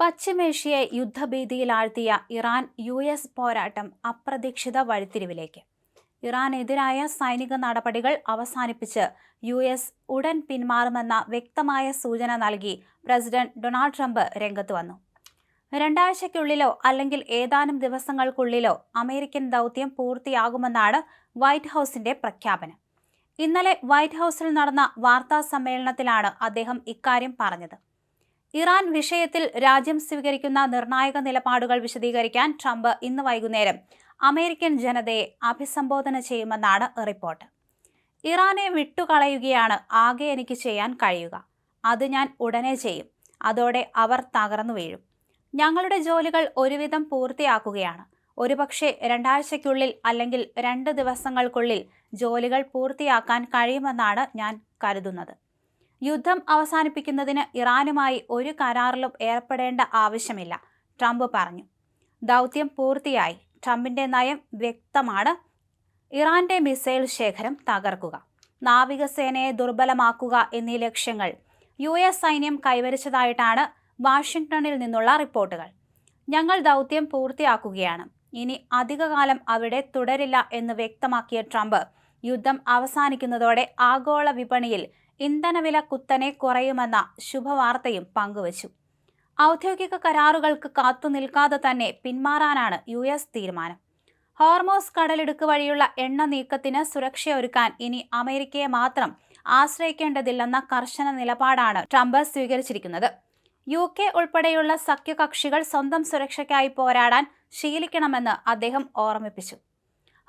പശ്ചിമേഷ്യയെ യുദ്ധഭീതിയിലാഴ്ത്തിയ ഇറാൻ-US പോരാട്ടം അപ്രതീക്ഷിത വഴിത്തിരിവിലേക്ക്. ഇറാനെതിരായ സൈനിക നടപടികൾ അവസാനിപ്പിച്ച് US ഉടൻ പിന്മാറുമെന്ന വ്യക്തമായ സൂചന നൽകി പ്രസിഡന്റ് ഡൊണാൾഡ് ട്രംപ് രംഗത്ത് വന്നു. രണ്ടാഴ്ചയ്ക്കുള്ളിലോ അല്ലെങ്കിൽ ഏതാനും ദിവസങ്ങൾക്കുള്ളിലോ അമേരിക്കൻ ദൗത്യം പൂർത്തിയാകുമെന്നാണ് വൈറ്റ് ഹൗസിന്റെ പ്രഖ്യാപനം. ഇന്നലെ വൈറ്റ് ഹൗസിൽ നടന്ന വാർത്താ സമ്മേളനത്തിലാണ് അദ്ദേഹം ഇക്കാര്യം പറഞ്ഞത്. ഇറാൻ വിഷയത്തിൽ രാജ്യം സ്വീകരിക്കുന്ന നിർണായക നിലപാടുകൾ വിശദീകരിക്കാൻ ട്രംപ് ഇന്ന് വൈകുന്നേരം അമേരിക്കൻ ജനതയെ അഭിസംബോധന ചെയ്യുമെന്നാണ് റിപ്പോർട്ട്. ഇറാനെ വിട്ടുകളയുകയാണ് ആകെ എനിക്ക് ചെയ്യാൻ കഴിയുക. അത് ഞാൻ ഉടനെ ചെയ്യും. അതോടെ അവർ തകർന്നു വീഴും. ഞങ്ങളുടെ ജോലികൾ ഒരുവിധം പൂർത്തിയാക്കുകയാണ്. ഒരുപക്ഷെ രണ്ടാഴ്ചയ്ക്കുള്ളിൽ അല്ലെങ്കിൽ 2 ദിവസങ്ങൾക്കുള്ളിൽ ജോലികൾ പൂർത്തിയാക്കാൻ കഴിയുമെന്നാണ് ഞാൻ കരുതുന്നത്. യുദ്ധം അവസാനിപ്പിക്കുന്നതിന് ഇറാനുമായി ഒരു കരാറിലും ഏർപ്പെടേണ്ട ആവശ്യമില്ല, ട്രംപ് പറഞ്ഞു. ദൗത്യം പൂർത്തിയായി. ട്രംപിന്റെ നയം വ്യക്തമാണ്. ഇറാന്റെ മിസൈൽ ശേഖരം തകർക്കുക, നാവികസേനയെ ദുർബലമാക്കുക എന്നീ ലക്ഷ്യങ്ങൾ US സൈന്യം കൈവരിച്ചതായിട്ടാണ് വാഷിംഗ്ടണിൽ നിന്നുള്ള റിപ്പോർട്ടുകൾ. ഞങ്ങൾ ദൗത്യം പൂർത്തിയാക്കുകയാണ്. ഇനി അധികകാലം അവിടെ തുടരില്ല എന്ന് വ്യക്തമാക്കിയ ട്രംപ് യുദ്ധം അവസാനിക്കുന്നതോടെ ആഗോള വിപണിയിൽ ഇന്ധനവില കുത്തനെ കുറയുമെന്ന ശുഭവാർത്തയും പങ്കുവച്ചു. ഔദ്യോഗിക കരാറുകൾക്ക് കാത്തുനിൽക്കാതെ തന്നെ പിന്മാറാനാണ് US തീരുമാനം. ഹോർമോസ് കടലിടുക്ക് വഴിയുള്ള എണ്ണ നീക്കത്തിന് സുരക്ഷയൊരുക്കാൻ ഇനി അമേരിക്കയെ മാത്രം ആശ്രയിക്കേണ്ടതില്ലെന്ന കർശന നിലപാടാണ് ട്രംപ് സ്വീകരിച്ചിരിക്കുന്നത്. UK ഉൾപ്പെടെയുള്ള സഖ്യകക്ഷികൾ സ്വന്തം സുരക്ഷയ്ക്കായി പോരാടാൻ ശീലിക്കണമെന്ന് അദ്ദേഹം ഓർമ്മിപ്പിച്ചു.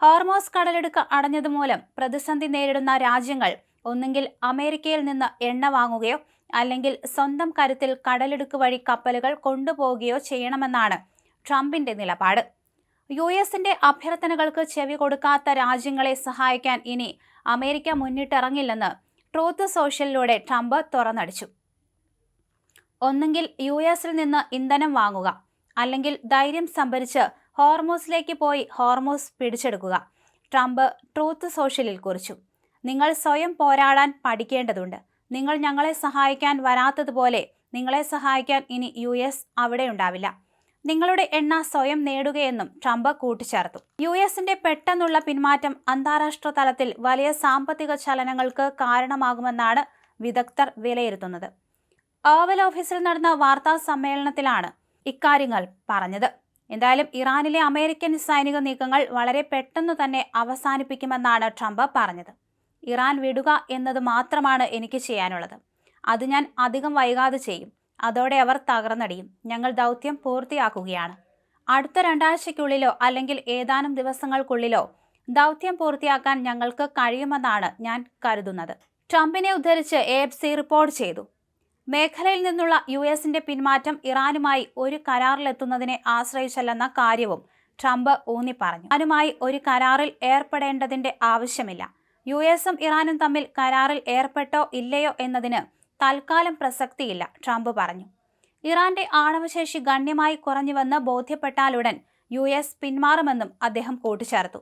ഹോർമോസ് കടലിടുക്ക് അടഞ്ഞതുമൂലം പ്രതിസന്ധി നേരിടുന്ന രാജ്യങ്ങൾ ഒന്നുകിൽ അമേരിക്കയിൽ നിന്ന് എണ്ണ വാങ്ങുകയോ അല്ലെങ്കിൽ സ്വന്തം കരുത്തിൽ കടലിടുക്ക് വഴി കപ്പലുകൾ കൊണ്ടുപോവുകയോ ചെയ്യണമെന്നാണ് ട്രംപിന്റെ നിലപാട്. USന്റെ അഭ്യർത്ഥനകൾക്ക് ചെവി കൊടുക്കാത്ത രാജ്യങ്ങളെ സഹായിക്കാൻ ഇനി അമേരിക്ക മുന്നിട്ടിറങ്ങില്ലെന്ന് ട്രൂത്ത് സോഷ്യലിലൂടെ ട്രംപ് തുറന്നടിച്ചു. ഒന്നുകിൽ USൽ നിന്ന് ഇന്ധനം വാങ്ങുക, അല്ലെങ്കിൽ ധൈര്യം സംഭരിച്ച് ഹോർമൂസിലേക്ക് പോയി ഹോർമൂസ് പിടിച്ചെടുക്കുക, ട്രംപ് ട്രൂത്ത് സോഷ്യലിൽ കുറിച്ചു. നിങ്ങൾ സ്വയം പോരാടാൻ പഠിക്കേണ്ടതുണ്ട്. നിങ്ങൾ ഞങ്ങളെ സഹായിക്കാൻ വരാത്തതുപോലെ നിങ്ങളെ സഹായിക്കാൻ ഇനി US അവിടെ ഉണ്ടാവില്ല. നിങ്ങളുടെ എണ്ണ സ്വയം നേടുകയെന്നും ട്രംപ് കൂട്ടിച്ചേർത്തു. USന്റെ പെട്ടെന്നുള്ള പിന്മാറ്റം അന്താരാഷ്ട്ര തലത്തിൽ വലിയ സാമ്പത്തിക ചലനങ്ങൾക്ക് കാരണമാകുമെന്നാണ് വിദഗ്ധർ വിലയിരുത്തുന്നത്. ഓവൽ ഓഫീസിൽ നടന്ന വാർത്താ സമ്മേളനത്തിലാണ് ഇക്കാര്യങ്ങൾ പറഞ്ഞത്. എന്തായാലും ഇറാനിലെ അമേരിക്കൻ സൈനിക നീക്കങ്ങൾ വളരെ പെട്ടെന്ന് തന്നെ അവസാനിപ്പിക്കുമെന്നാണ് ട്രംപ് പറഞ്ഞത്. ഇറാൻ വിടുക എന്നത് മാത്രമാണ് എനിക്ക് ചെയ്യാനുള്ളത്. അത് ഞാൻ അധികം വൈകാതെ ചെയ്യും. അതോടെ അവർ തകർന്നടിയും. ഞങ്ങൾ ദൗത്യം പൂർത്തിയാക്കുകയാണ്. അടുത്ത 2 ആഴ്ചയ്ക്കുള്ളിലോ അല്ലെങ്കിൽ ഏതാനും ദിവസങ്ങൾക്കുള്ളിലോ ദൗത്യം പൂർത്തിയാക്കാൻ ഞങ്ങൾക്ക് കഴിയുമെന്നാണ് ഞാൻ കരുതുന്നത്, ട്രംപിനെ ഉദ്ധരിച്ച് AFP റിപ്പോർട്ട് ചെയ്തു. മേഖലയിൽ നിന്നുള്ള USന്റെ പിന്മാറ്റം ഇറാനുമായി ഒരു കരാറിലെത്തുന്നതിനെ ആശ്രയിച്ചല്ലെന്ന കാര്യവും ട്രംപ് ഊന്നി പറഞ്ഞു. ഇറാനുമായി ഒരു കരാറിൽ ഏർപ്പെടേണ്ടതിന്റെ ആവശ്യമില്ല. USും ഇറാനും തമ്മിൽ കരാറിൽ ഏർപ്പെട്ടോ ഇല്ലയോ എന്നതിന് തൽക്കാലം പ്രസക്തിയില്ല, ട്രംപ് പറഞ്ഞു. ഇറാന്റെ ആണവശേഷി ഗണ്യമായി കുറഞ്ഞുവെന്ന് ബോധ്യപ്പെട്ടാലുടൻ US പിന്മാറുമെന്നും അദ്ദേഹം കൂട്ടിച്ചേർത്തു.